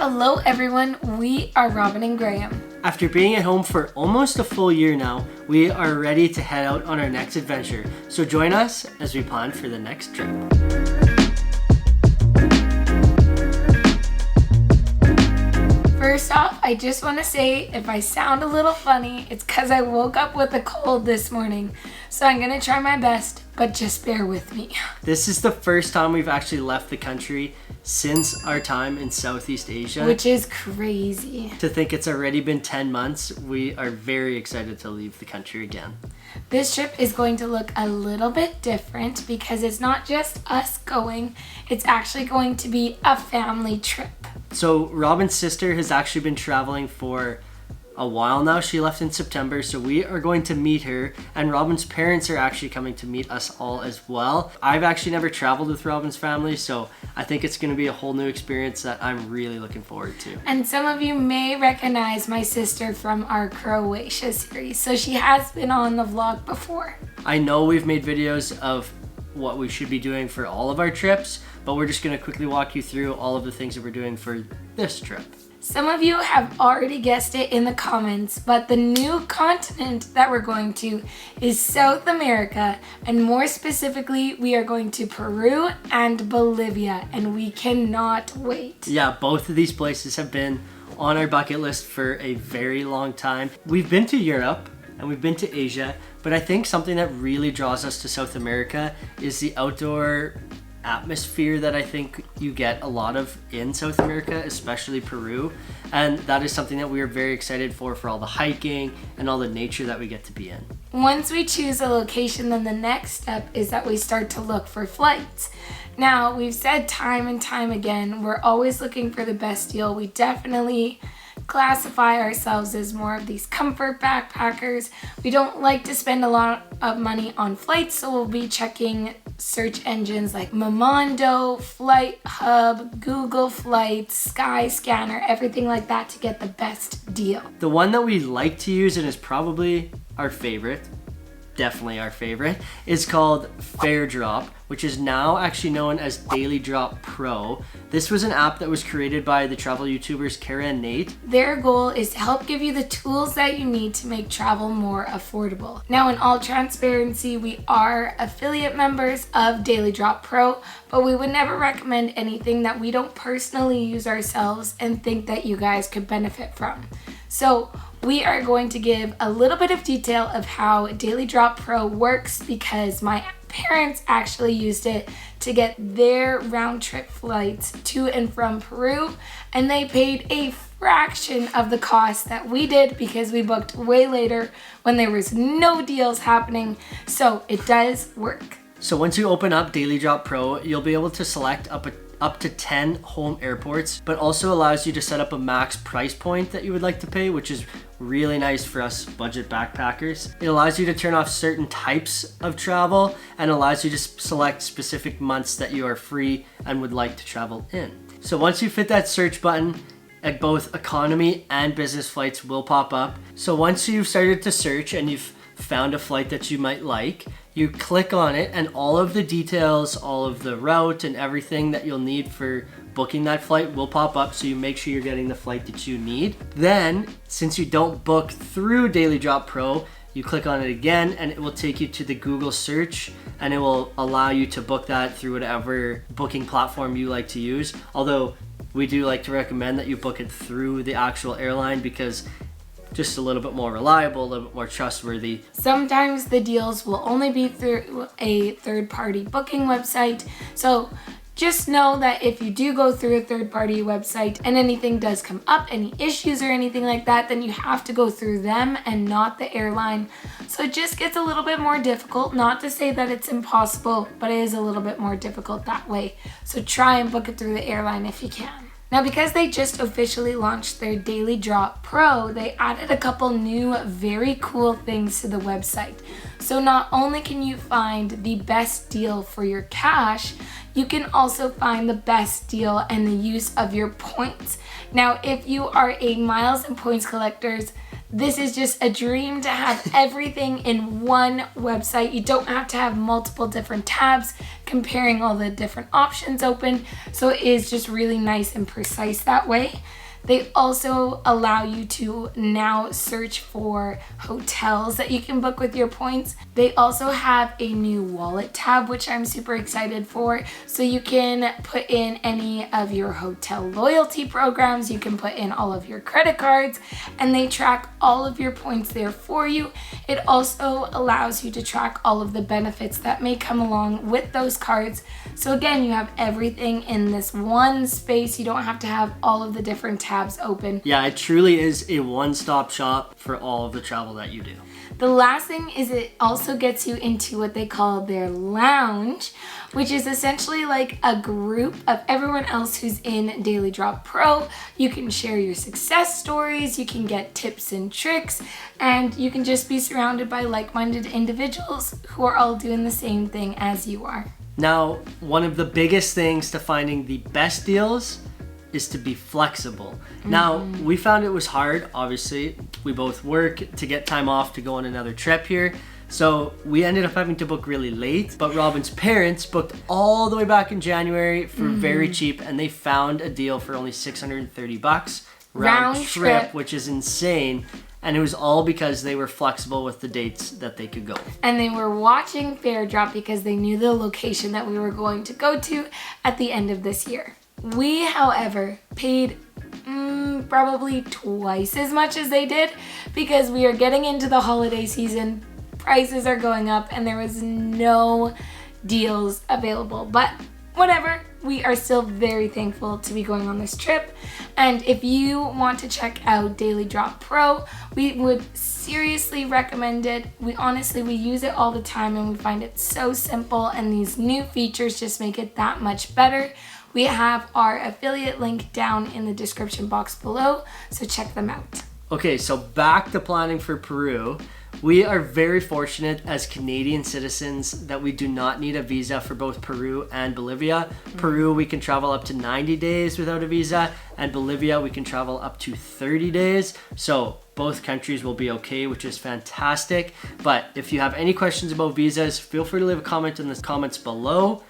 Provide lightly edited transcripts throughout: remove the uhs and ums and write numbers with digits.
Hello everyone, we are Robin and Graham. After being at home for almost a full year now, we are ready to head out on our next adventure. So join us as we plan for the next trip. First off, I just want to say if I sound a little funny, it's because I woke up with a cold this morning. So I'm going to try my best, but just bear with me. This is the first time we've actually left the country since our time in Southeast Asia. Which is crazy. To think it's already been 10 months, we are very excited to leave the country again. This trip is going to look a little bit different because it's not just us going, it's actually going to be a family trip. So Robin's sister has actually been traveling for a while now. She left in September, so we are going to meet her, and Robin's parents are actually coming to meet us all as well. I've actually never traveled with Robin's family, so I think it's going to be a whole new experience that I'm really looking forward to. And some of you may recognize my sister from our Croatia series, so she has been on the vlog before. I know we've made videos of what we should be doing for all of our trips, but we're just going to quickly walk you through all of the things that we're doing for this trip. Some of you have already guessed it in the comments, but the new continent that we're going to is South America, and more specifically, we are going to Peru and Bolivia, and we cannot wait. Yeah, both of these places have been on our bucket list for a very long time. We've been to Europe and we've been to Asia, but I think something that really draws us to South America is the outdoor atmosphere that I think you get a lot of in South America, especially Peru, and that is something that we are very excited for all the hiking and all the nature that we get to be in. Once we choose a location, then the next step is that we start to look for flights. Now, we've said time and time again, we're always looking for the best deal. We definitely classify ourselves as more of these comfort backpackers. We don't like to spend a lot of money on flights, so we'll be checking search engines like Momondo, Flight Hub, Google Flights, Skyscanner, everything like that to get the best deal. The one that we like to use, and is probably our favorite, definitely our favorite, is called FareDrop, which is now actually known as Daily Drop Pro. This was an app that was created by the travel YouTubers Kara and Nate. Their goal is to help give you the tools that you need to make travel more affordable. Now, in all transparency, we are affiliate members of Daily Drop Pro, but we would never recommend anything that we don't personally use ourselves and think that you guys could benefit from. So we are going to give a little bit of detail of how Daily Drop Pro works because my parents actually used it to get their round trip flights to and from Peru, and they paid a fraction of the cost that we did because we booked way later when there was no deals happening. So it does work. So once you open up Daily Drop Pro, you'll be able to select up to 10 home airports, but also allows you to set up a max price point that you would like to pay, which is really nice for us budget backpackers. It allows you to turn off certain types of travel and allows you to select specific months that you are free and would like to travel in. So once you hit that search button, both economy and business flights will pop up. So once you've started to search and you've found a flight that you might like, you click on it and all of the details, all of the route and everything that you'll need for booking that flight will pop up, so you make sure you're getting the flight that you need. Then, since you don't book through Daily Drop Pro, you click on it again and it will take you to the Google search and it will allow you to book that through whatever booking platform you like to use. Although we do like to recommend that you book it through the actual airline because just a little bit more reliable, a little bit more trustworthy. Sometimes the deals will only be through a third-party booking website. So just know that if you do go through a third-party website and anything does come up, any issues or anything like that, then you have to go through them and not the airline. So it just gets a little bit more difficult. Not to say that it's impossible, but it is a little bit more difficult that way. So try and book it through the airline if you can. Now, because they just officially launched their Daily Drop Pro, they added a couple new very cool things to the website. So not only can you find the best deal for your cash, you can also find the best deal and the use of your points. Now, if you are a miles and points collectors, This is just a dream to have everything in one website. You don't have to have multiple different tabs comparing all the different options open. So it is just really nice and precise that way. They also allow you to now search for hotels that you can book with your points. They also have a new wallet tab, which I'm super excited for. So you can put in any of your hotel loyalty programs, you can put in all of your credit cards, and they track all of your points there for you. It also allows you to track all of the benefits that may come along with those cards. So again, you have everything in this one space. You don't have to have all of the different tabs open. Yeah, it truly is a one-stop shop for all of the travel that you do. The last thing is it also gets you into what they call their lounge, which is essentially like a group of everyone else who's in Daily Drop Pro. You can share your success stories, you can get tips and tricks, and you can just be surrounded by like-minded individuals who are all doing the same thing as you are. Now, one of the biggest things to finding the best deals is to be flexible. Now, we found it was hard, obviously. We both work to get time off to go on another trip here. So we ended up having to book really late, but Robin's parents booked all the way back in January for very cheap, and they found a deal for only $630 round trip, which is insane. And it was all because they were flexible with the dates that they could go. And they were watching Fare Drop because they knew the location that we were going to go to at the end of this year. We, however, paid probably twice as much as they did because we are getting into the holiday season. Prices are going up and there was no deals available. But whatever, we are still very thankful to be going on this trip. And if you want to check out Daily Drop Pro, we would seriously recommend it. We use it all the time and we find it so simple, and these new features just make it that much better. We have our affiliate link down in the description box below, so check them out. Okay, so back to planning for Peru. We are very fortunate as Canadian citizens that we do not need a visa for both Peru and Bolivia. Peru, we can travel up to 90 days without a visa, and Bolivia, we can travel up to 30 days. So both countries will be okay, which is fantastic. But if you have any questions about visas, feel free to leave a comment in the comments below,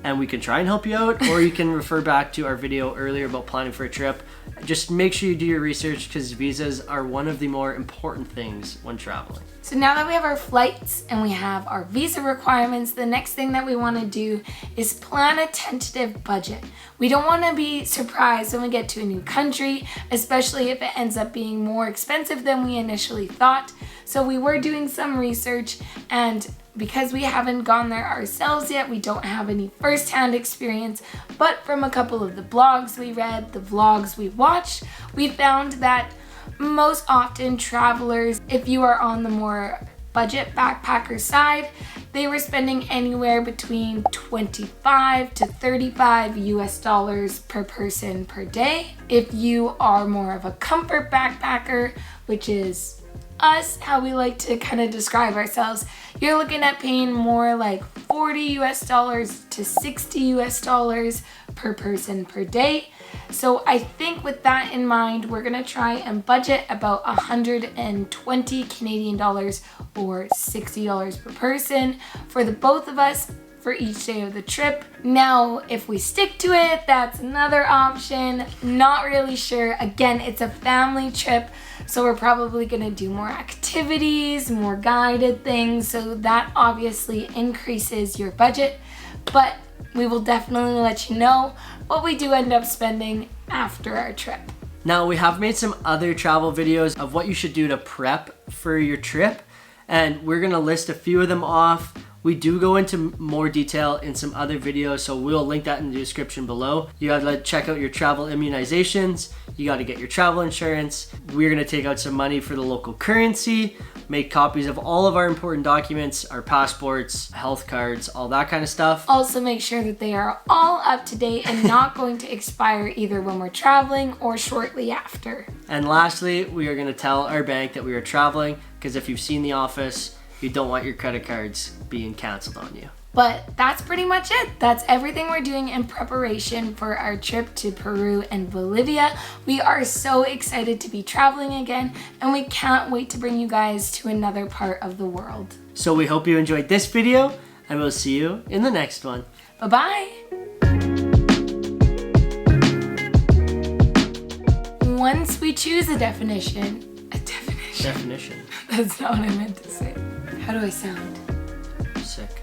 and we can try and help you out, or you can refer back to our video earlier about planning for a trip. Just make sure you do your research because visas are one of the more important things when traveling. So now that we have our flights and we have our visa requirements, the next thing that we want to do is plan a tentative budget. We don't want to be surprised when we get to a new country, especially if it ends up being more expensive than we initially thought. So we were doing some research, and because we haven't gone there ourselves yet, we don't have any first-hand experience, but from a couple of the blogs we read, the vlogs we watched, we found that most often travelers, if you are on the more budget backpacker side, they were spending anywhere between 25 to 35 US dollars per person per day. If you are more of a comfort backpacker, which is us, how we like to kind of describe ourselves, you're looking at paying more like 40 US dollars to 60 US dollars per person per day. So I think with that in mind, we're gonna try and budget about 120 Canadian dollars or $60 per person for the both of us for each day of the trip. Now, if we stick to it, that's another option. Not really sure. Again, it's a family trip, so we're probably gonna do more activities, more guided things, so that obviously increases your budget, but we will definitely let you know what we do end up spending after our trip. Now, we have made some other travel videos of what you should do to prep for your trip, and we're gonna list a few of them off. We do go into more detail in some other videos, so we'll link that in the description below. You gotta check out your travel immunizations. You gotta get your travel insurance. We're gonna take out some money for the local currency, make copies of all of our important documents, our passports, health cards, all that kind of stuff. Also make sure that they are all up to date and not going to expire either when we're traveling or shortly after. And lastly, we are gonna tell our bank that we are traveling, because if you've seen The Office, you don't want your credit cards being canceled on you. But that's pretty much it. That's everything we're doing in preparation for our trip to Peru and Bolivia. We are so excited to be traveling again, and we can't wait to bring you guys to another part of the world. So we hope you enjoyed this video, and we'll see you in the next one. Bye-bye. Once we choose a definition. Definition. That's not what I meant to say. How do I sound? Sick.